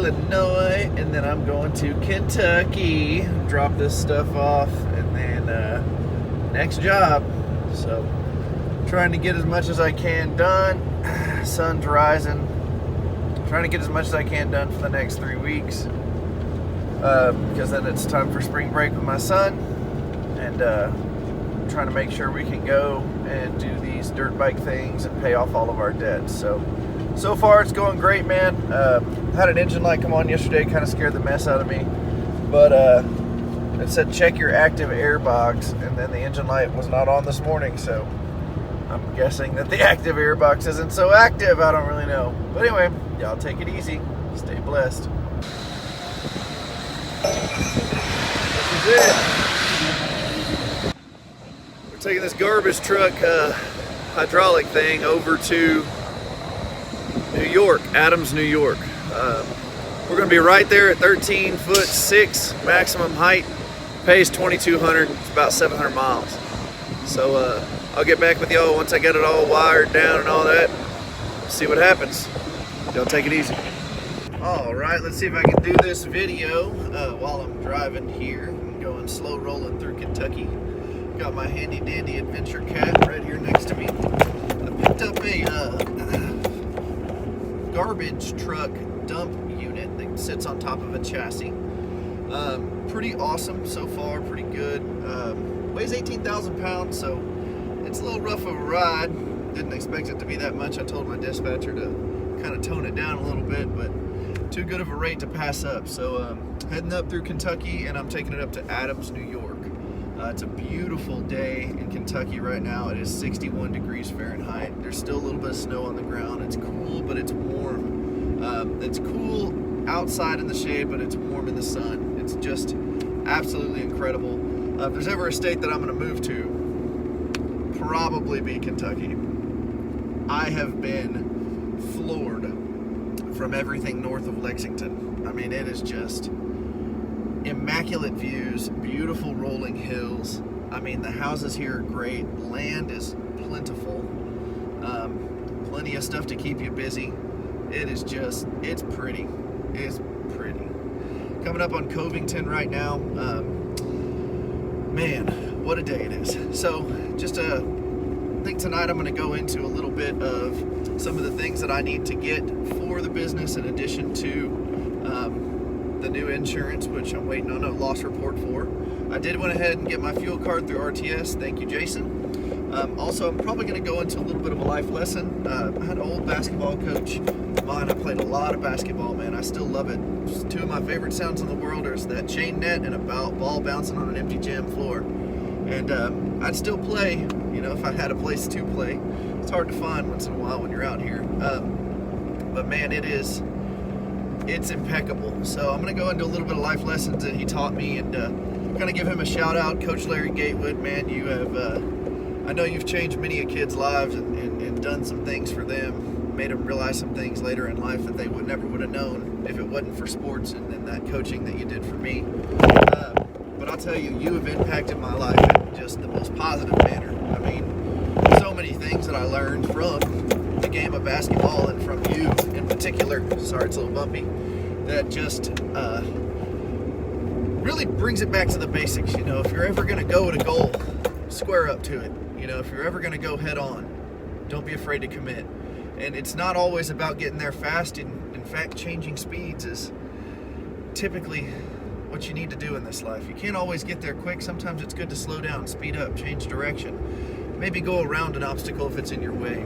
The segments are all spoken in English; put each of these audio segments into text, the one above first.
Illinois, and then I'm going to Kentucky, drop this stuff off, and then next job. So trying to get as much as I can done. Sun's rising. Trying to get as much as I can done for the next 3 weeks, because then it's time for spring break with my son, and trying to make sure we can go and do these dirt bike things and pay off all of our debts. So far it's going great, man. Had an engine light come on yesterday, kind of scared the mess out of me, but it said check your active air box, and then the engine light was not on this morning, so I'm guessing that the active air box isn't so active. I don't really know, but anyway, y'all take it easy, stay blessed. This is it. We're taking this garbage truck hydraulic thing over to New York, Adams, New York. We're going to be right there at 13'6" maximum height. Pays $2,200. It's about 700 miles. So I'll get back with y'all once I get it all wired down and all that. See what happens. Y'all take it easy. All right, let's see if I can do this video while I'm driving here. I'm going slow rolling through Kentucky. Got my handy dandy adventure cat right here next to me. I picked up a garbage truck dump unit that sits on top of a chassis. Pretty awesome so far, pretty good. Weighs 18,000 pounds, so it's a little rough of a ride. Didn't expect it to be that much. I told my dispatcher to kind of tone it down a little bit, but too good of a rate to pass up. So heading up through Kentucky, and I'm taking it up to Adams, New York. It's a beautiful day in Kentucky right now. It is 61 degrees Fahrenheit. There's still a little bit of snow on the ground. It's cool, but it's warm. It's cool outside in the shade, but it's warm in the sun. It's just absolutely incredible. If there's ever a state that I'm going to move to, probably be Kentucky. I have been floored from everything north of Lexington. I mean, it is just immaculate views, beautiful rolling hills. I mean, the houses here are great. Land is plentiful. Plenty of stuff to keep you busy. It is just, it's pretty. It's pretty. Coming up on Covington right now. Man, what a day it is. So, just I think tonight I'm going to go into a little bit of some of the things that I need to get for the business, in addition to the new insurance, which I'm waiting on a loss report for. I did went ahead and get my fuel card through RTS. Thank you, Jason. Also, I'm probably going to go into a little bit of a life lesson. I had an old basketball coach of mine. I played a lot of basketball, man. I still love it. Just two of my favorite sounds in the world are that chain net and a ball bouncing on an empty gym floor. And I'd still play, you know, if I had a place to play. It's hard to find once in a while when you're out here. But man, it's impeccable. So I'm going to go into a little bit of life lessons that he taught me, and kind of give him a shout out. Coach Larry Gatewood, man, you have, I know you've changed many a kid's lives and done some things for them, made them realize some things later in life that they never would have known if it wasn't for sports and that coaching that you did for me. But I'll tell you, you have impacted my life in just the most positive manner. I mean, so many things that I learned from the game of basketball and from you in particular, sorry it's a little bumpy, that just really brings it back to the basics. You know, if you're ever going to go at a goal, square up to it. You know, if you're ever going to go head on, don't be afraid to commit. And it's not always about getting there fast. In fact, changing speeds is typically what you need to do in this life. You can't always get there quick. Sometimes it's good to slow down, speed up, change direction. Maybe go around an obstacle if it's in your way.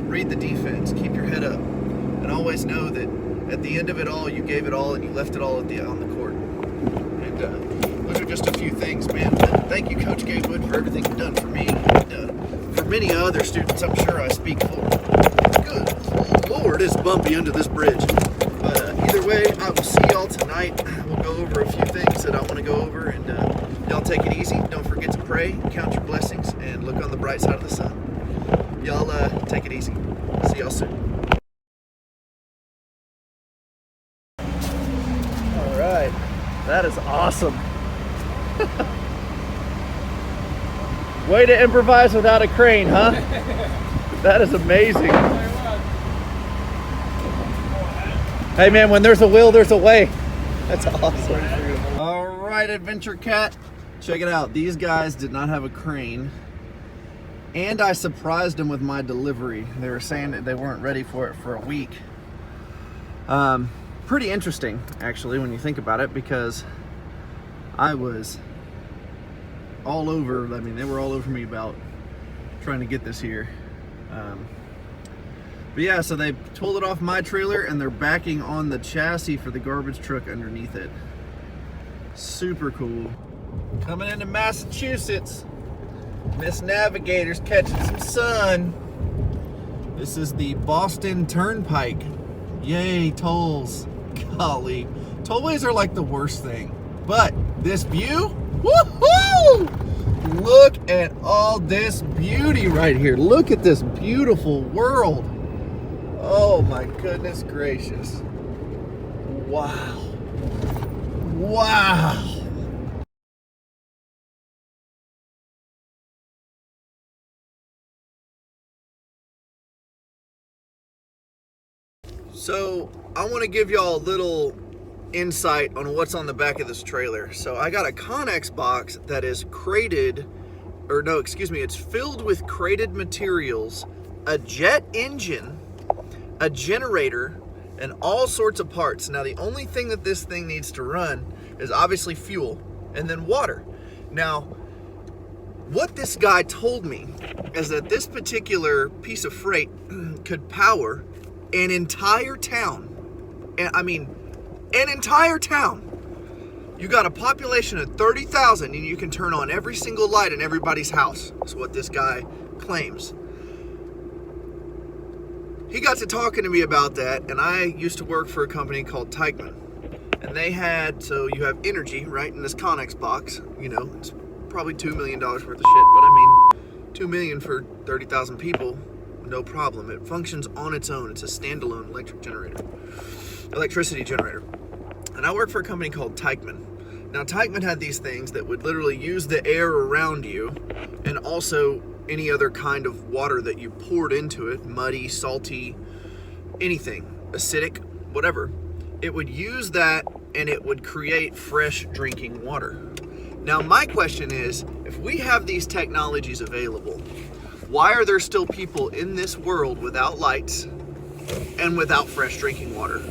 Read the defense, keep your head up, and always know that at the end of it all, you gave it all and you left it all on the court. And those are just a few things, man. Thank you, Coach Gatewood, for everything you've done for me, and for many other students I'm sure I speak for. Good Lord, it's bumpy under this bridge. But either way, I will see y'all tonight. We'll go over a few things that I want to go over, and y'all take it easy. Don't forget to pray, count your blessings, and look on the bright side of the sun. Y'all take it easy. See y'all soon. All right, that is awesome. Way to improvise without a crane, huh? That is amazing. Hey man, when there's a will, there's a way. That's awesome. All right, Adventure Cat, check it out. These guys did not have a crane, and I surprised them with my delivery. They were saying that they weren't ready for it for a week. Pretty interesting, actually, when you think about it, because I was all over, I mean, they were all over me about trying to get this here. But yeah, so they pulled it off my trailer and they're backing on the chassis for the garbage truck underneath it. Super cool. Coming into Massachusetts, Miss Navigator's catching some sun. This is the Boston Turnpike. Yay, tolls. Golly, tollways are like the worst thing. But this view, woohoo! Look at all this beauty right here. Look at this beautiful world. Oh my goodness gracious. Wow. Wow. So I want to give y'all a little insight on what's on the back of this trailer. So I got a Connex box that is crated, or no, excuse me, it's filled with crated materials, a jet engine, a generator, and all sorts of parts. Now the only thing that this thing needs to run is obviously fuel and then water. Now what this guy told me is that this particular piece of freight could power an entire town. And I mean, an entire town. You got a population of 30,000 and you can turn on every single light in everybody's house. That's what this guy claims. He got to talking to me about that, and I used to work for a company called Teichmann. And they had, so you have energy, right, in this Connex box. You know, it's probably $2 million worth of shit, but I mean, $2 million for 30,000 people, no problem. It functions on its own. It's a standalone electricity generator. And I worked for a company called Teichmann. Now, Teichmann had these things that would literally use the air around you, and also any other kind of water that you poured into it, muddy, salty, anything, acidic, whatever. It would use that and it would create fresh drinking water. Now my question is, if we have these technologies available, why are there still people in this world without lights and without fresh drinking water?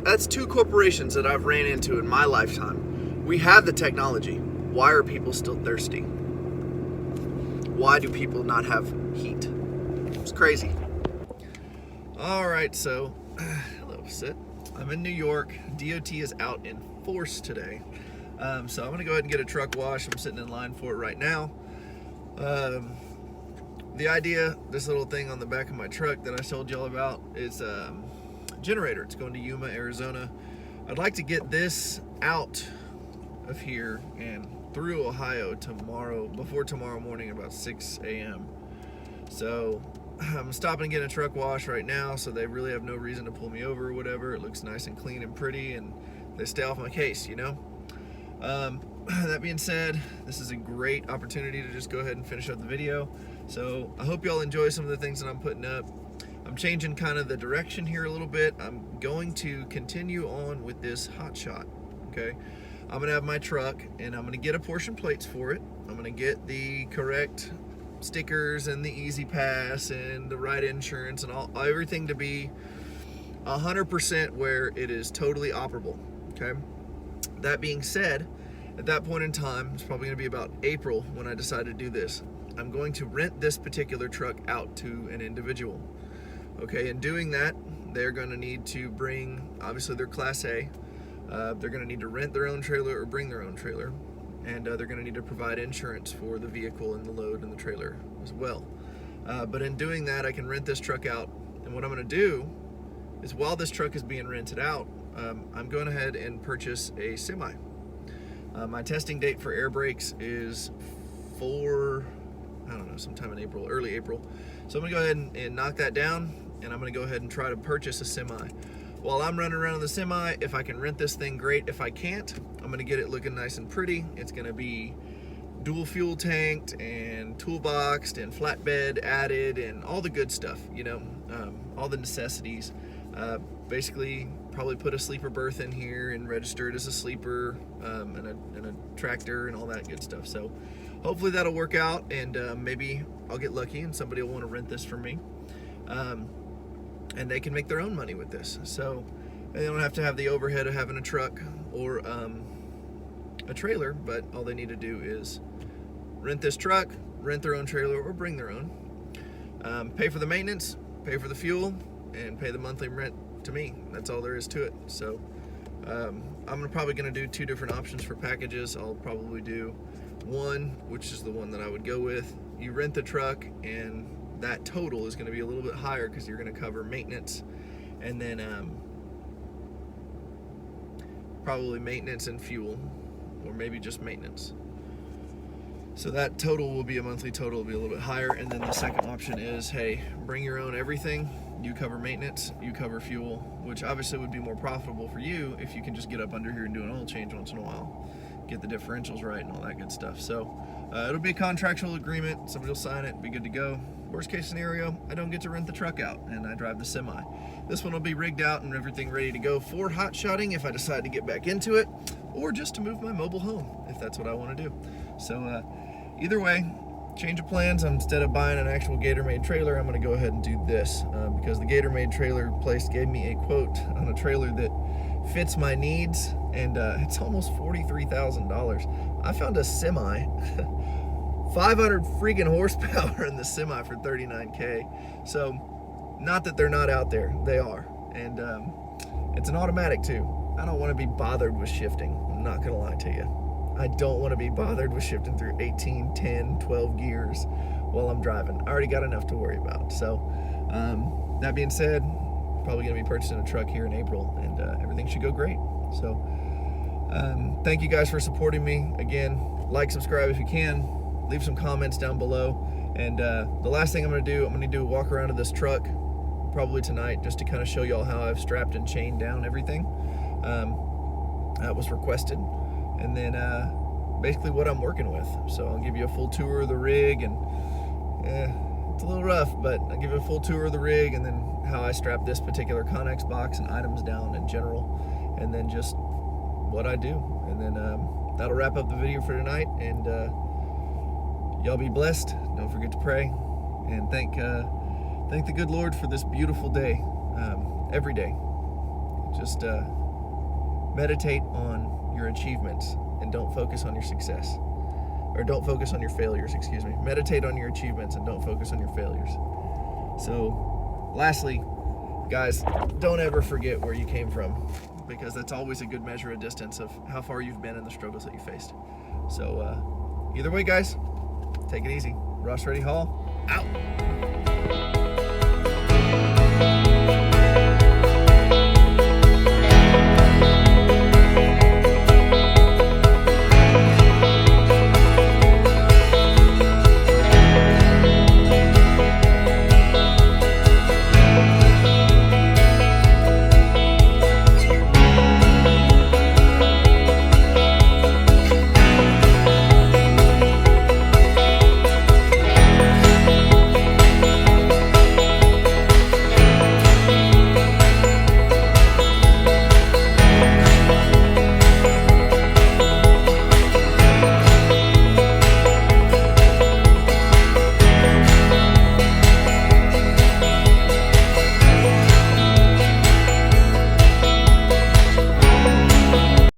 That's two corporations that I've ran into in my lifetime. We have the technology. Why are people still thirsty? Why do people not have heat? It's crazy. All right, so, hello, sit. I'm in New York. DOT is out in force today. So I'm gonna go ahead and get a truck wash. I'm sitting in line for it right now. The idea, this little thing on the back of my truck that I told y'all about, is a generator. It's going to Yuma, Arizona. I'd like to get this out of here and through Ohio before tomorrow morning, about 6 a.m. So I'm stopping to get a truck wash right now, so they really have no reason to pull me over or whatever. It looks nice and clean and pretty, and they stay off my case, you know? That being said, this is a great opportunity to just go ahead and finish up the video. So I hope y'all enjoy some of the things that I'm putting up. I'm changing kind of the direction here a little bit. I'm going to continue on with this hot shot, okay? I'm gonna have my truck and I'm gonna get apportion plates for it. I'm gonna get the correct stickers and the easy pass and the right insurance and everything to be 100% where it is totally operable, okay? That being said, at that point in time, it's probably gonna be about April when I decide to do this. I'm going to rent this particular truck out to an individual, okay? In doing that, they're gonna need to bring, obviously they're Class A, they're going to need to rent their own trailer or bring their own trailer, and they're going to need to provide insurance for the vehicle and the load and the trailer as well. But in doing that, I can rent this truck out, and what I'm going to do is, while this truck is being rented out, I'm going ahead and purchase a semi. My testing date for air brakes is sometime in April, early April. So I'm going to go ahead and knock that down, and I'm going to go ahead and try to purchase a semi. While I'm running around in the semi, if I can rent this thing, great. If I can't, I'm gonna get it looking nice and pretty. It's gonna be dual fuel tanked and toolboxed and flatbed added and all the good stuff, you know, all the necessities. basically probably put a sleeper berth in here and register it as a sleeper, and a tractor and all that good stuff. So hopefully that'll work out, and maybe I'll get lucky and somebody will want to rent this from me, and they can make their own money with this. So they don't have to have the overhead of having a truck or a trailer, but all they need to do is rent this truck, rent their own trailer, or bring their own, pay for the maintenance, pay for the fuel, and pay the monthly rent to me. That's all there is to it. So I'm probably going to do 2 different options for packages. I'll probably do one, which is the one that I would go with. You rent the truck, and that total is going to be a little bit higher because you're going to cover maintenance, and then probably maintenance and fuel, or maybe just maintenance. So that total will be, a monthly total will be a little bit higher. And then the second option is, hey, bring your own everything. You cover maintenance, you cover fuel, which obviously would be more profitable for you if you can just get up under here and do an oil change once in a while, get the differentials right and all that good stuff. So it'll be a contractual agreement. Somebody will sign it, be good to go. Worst case scenario, I don't get to rent the truck out and I drive the semi. This one will be rigged out and everything ready to go for hot shotting if I decide to get back into it, or just to move my mobile home if that's what I want to do. So either way, change of plans. Instead of buying an actual Gator-made trailer, I'm going to go ahead and do this because the Gator-made trailer place gave me a quote on a trailer that fits my needs, and it's almost $43,000. I found a semi, 500 freaking horsepower in the semi for $39K. So not that they're not out there, they are. And it's an automatic too. I don't want to be bothered with shifting. I'm not going to lie to you. I don't want to be bothered with shifting through 18, 10, 12 gears while I'm driving. I already got enough to worry about. So that being said, probably going to be purchasing a truck here in April, and everything should go great. So thank you guys for supporting me. Again, like, subscribe if you can. Leave some comments down below. And the last thing I'm going to do a walk around of this truck probably tonight, just to kind of show y'all how I've strapped and chained down everything. That was requested. And then basically what I'm working with. So I'll give you a full tour of the rig, and it's a little rough, but I'll give you a full tour of the rig, and then how I strap this particular Connex box and items down in general, and then just what I do. And then that'll wrap up the video for tonight, and y'all be blessed. Don't forget to pray, and thank the good Lord for this beautiful day. Every day, just meditate on your achievements and don't focus on your success, or don't focus on your failures, excuse me. Meditate on your achievements and don't focus on your failures. So lastly, guys, don't ever forget where you came from, because that's always a good measure of distance of how far you've been and the struggles that you faced. So either way, guys, take it easy. Ross Ready Haul out.